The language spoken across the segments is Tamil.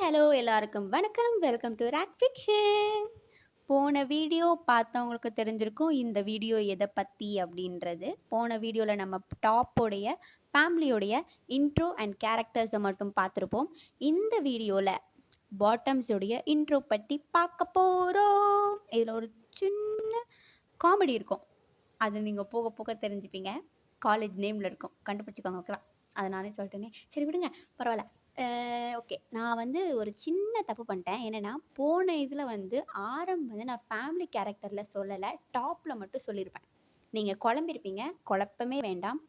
ஹலோ எல்லாருக்கும் வணக்கம். Welcome to rock fiction. போன வீடியோ பார்த்தவங்களுக்கு தெரிஞ்சிருக்கும் இந்த வீடியோ எதை பற்றி அப்படின்றது. போன வீடியோவில் நம்ம டாப்போடைய ஃபேமிலியோடைய இன்ட்ரோ அண்ட் கேரக்டர்ஸை மட்டும் பார்த்துருப்போம். இந்த வீடியோவில் பாட்டம்ஸோடைய இன்ட்ரோ பற்றி பார்க்க போகிறோம். இதில் ஒரு சின்ன காமெடி இருக்கும். அது நீங்கள் போக போக தெரிஞ்சுப்பீங்க. காலேஜ் நேமில் இருக்கும், கண்டுபிடிச்சிக்கோங்க. ஓகேவா? அதை நானே சொல்லிட்டேனே, சரி விடுங்க, பரவாயில்ல. ஓகே, நான் வந்து ஒரு சின்ன தப்பு பண்ணிட்டேன். என்னென்னா, போன இதில் வந்து நான் ஃபேமிலி கேரக்டரில் சொல்லலை, டாப்பில் மட்டும் சொல்லியிருப்பேன். நீங்கள் குழம்பிருப்பீங்க. குழப்பமே வேண்டாம்.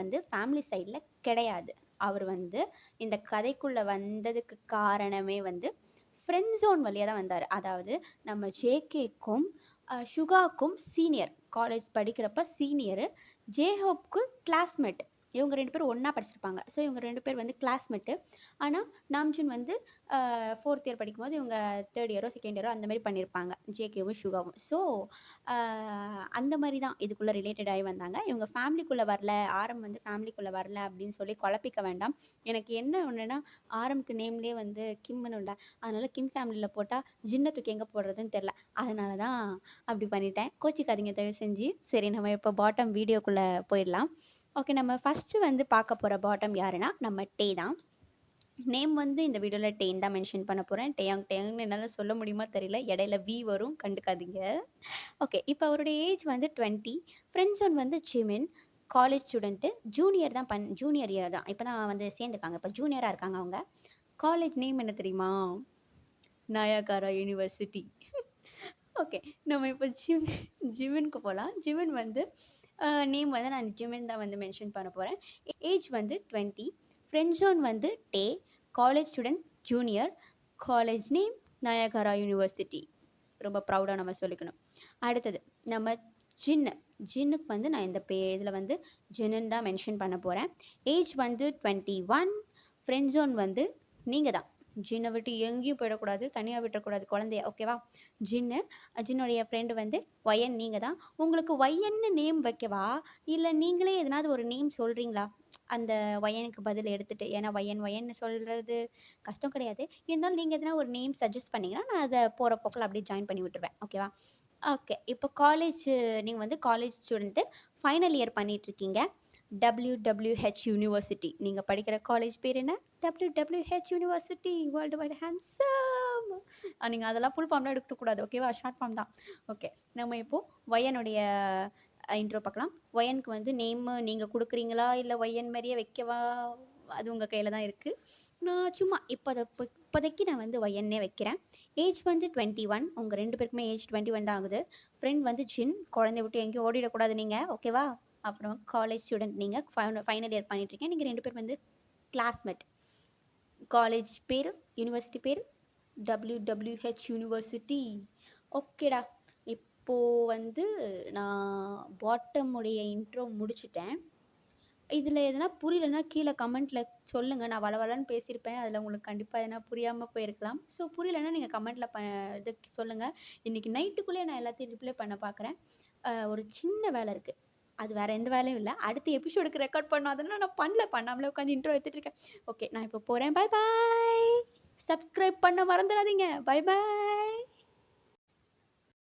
வந்து ஃபேமிலி சைடில் கிடையாது. அவர் வந்து இந்த கதைக்குள்ளே வந்ததுக்கு காரணமே வந்து ஃப்ரெண்ட் ஜோன் வழியாக தான் வந்தார். அதாவது நம்ம ஜேகேக்கும் சுகாக்கும் சீனியர், காலேஜ் படிக்கிறப்ப சீனியரு, ஜேஹோப்க்கு கிளாஸ்மேட். இவங்க 2 பேரும் ஒன்றா படிச்சிருப்பாங்க. ஸோ இவங்க 2 பேர் வந்து கிளாஸ்மேட்டு. ஆனால் நாம்ஜுன் வந்து 4th இயர் படிக்கும்போது இவங்க 3rd இயரோ 2nd இயரோ அந்த மாதிரி பண்ணியிருப்பாங்க, ஜேகேவும் சுகாவும். ஸோ அந்த மாதிரி தான் இதுக்குள்ளே ரிலேட்டட் ஆகி வந்தாங்க. இவங்க ஃபேமிலிக்குள்ளே வரல, வந்து ஃபேமிலிக்குள்ளே வரல அப்படின்னு சொல்லி குழப்பிக்க வேண்டாம். எனக்கு என்ன ஒன்றுனா, ஆரம்க்கு நேம்லேயே வந்து கிம்னு இல்லை, அதனால் கிம் ஃபேமிலியில் போட்டால் ஜின்னை தூக்கி எங்கே போடுறதுன்னு தெரில. அதனால தான் அப்படி பண்ணிட்டேன். கோச்சிக்காதீங்க தயவு செஞ்சு. சரி, நம்ம இப்போ பாட்டம் வீடியோக்குள்ளே போயிடலாம். ஓகே, நம்ம ஃபஸ்ட்டு வந்து பார்க்க போகிற பாட்டம் யாருன்னா நம்ம டே தான். நேம் வந்து இந்த வீடியோவில் டேன் தான் மென்ஷன் பண்ண போகிறேன். டேங்னு என்னால் சொல்ல முடியுமா தெரியல, இடையில வி வரும், கண்டுக்காதீங்க. ஓகே, இப்போ அவருடைய ஏஜ் வந்து 20. ஃப்ரெண்ட்ஸ் ஒன் வந்து Jimin, college student. Junior year தான், இப்போ தான் வந்து சேர்ந்துருக்காங்க, இப்போ ஜூனியராக இருக்காங்க அவங்க. காலேஜ் நேம் என்ன தெரியுமா? நயாகாரா யூனிவர்சிட்டி. ஓகே, நம்ம இப்போ ஜிமினுக்கு போகலாம். ஜிமின் வந்து நேம் வந்து நான் ஜிமின் தான் வந்து மென்ஷன் பண்ண போகிறேன். ஏஜ் வந்து 20. ஃப்ரெண்ட் ஜோன் வந்து டே, college student, junior. College name Niagara university. ரொம்ப ப்ரௌடாக நம்ம சொல்லிக்கணும். அடுத்தது நம்ம ஜின்னுக்கு வந்து நான் இந்த இதில் வந்து ஜின்னு தான் மென்ஷன் பண்ண போகிறேன். ஏஜ் வந்து 21. ஃப்ரெண்ட் ஜோன் வந்து நீங்கள் தான். ஜின்னை விட்டு எங்கேயும் போயிடக்கூடாது, தனியாக விட்டுறக்கூடாது குழந்தைய, ஓகேவா? ஜின்னுடைய ஃப்ரெண்டு வந்து ஒயன், நீங்கள் தான். உங்களுக்கு ஒயன்னு நேம் வைக்கவா, இல்லை நீங்களே எதனாவது ஒரு நேம் சொல்கிறீங்களா அந்த ஒயனுக்கு பதில் எடுத்துகிட்டு? ஏன்னா ஒயன்னு சொல்கிறது கஷ்டம் கிடையாது. இருந்தாலும் நீங்கள் எதனா ஒரு நேம் சஜஸ்ட் பண்ணிங்கன்னா நான் அதை போகிற போக்கில் அப்படியே ஜாயின் பண்ணி விட்டுருவேன், ஓகேவா? ஓகே, இப்போ நீங்கள் வந்து காலேஜ் ஸ்டூடெண்ட்டு, ஃபைனல் இயர் பண்ணிகிட்ருக்கீங்க. WWH university. நீங்கள் படிக்கிற காலேஜ் பேர் என்ன? WWH university, world wide handsome. நீங்கள் அதெல்லாம் ஃபுல் ஃபார்ம்லாம் எடுக்கக்கூடாது, ஓகேவா? ஷார்ட் ஃபார்ம் தான். ஓகே, நம்ம இப்போது ஒயனுடைய இன்ட்ரோ பார்க்கலாம். ஒயனுக்கு வந்து நேமு நீங்கள் கொடுக்குறீங்களா, இல்லை ஒயன் மாதிரியே வைக்கவா? அது உங்கள் கையில் தான் இருக்குது. நான் சும்மா இப்போதைக்கு நான் வந்து ஒயன்னே வைக்கிறேன். ஏஜ் வந்து 21. உங்கள் 2 பேருக்குமே ஏஜ் 21 தான் ஆகுது. ஃப்ரெண்ட் வந்து ஜின், குழந்தைய விட்டு எங்கேயும் ஓடிடக்கூடாது நீங்கள், ஓகேவா? அப்புறம் காலேஜ் ஸ்டூடெண்ட், நீங்கள் ஃபைனல் இயர் பண்ணிகிட்ருக்கீங்க. நீங்கள் 2 பேர் வந்து கிளாஸ்மேட். காலேஜ் பேர், யூனிவர்சிட்டி பேர் WWH யூனிவர்சிட்டி. ஓகேடா, இப்போது வந்து நான் பாட்டமுடைய இன்ட்ரோ முடிச்சிட்டேன். இதில் எதனா புரியலன்னா கீழே கமெண்ட்டில் சொல்லுங்கள். நான் வளவலன்னு பேசியிருப்பேன், அதில் உங்களுக்கு கண்டிப்பாக எதனா புரியாமல் போயிருக்கலாம். ஸோ புரியலைன்னா நீங்கள் கமெண்ட்டில் இது சொல்லுங்கள். இன்றைக்கி நைட்டுக்குள்ளேயே நான் எல்லாத்தையும் ரிப்ளை பண்ண பார்க்குறேன். ஒரு சின்ன வேலை இருக்குது, அது வேறு எந்த வேலையும் இல்லை. அடுத்த எபிசோடுக்கு ரெக்கார்ட் பண்ணணும், அதெல்லாம் நான் பண்ணாமலே உட்காந்து இன்ட்ரோ எடுத்துகிட்டு இருக்கேன். ஓகே, நான் இப்போ போகிறேன். Bye bye. சப்ஸ்கிரைப் பண்ண மறந்துடாதீங்க. Bye bye.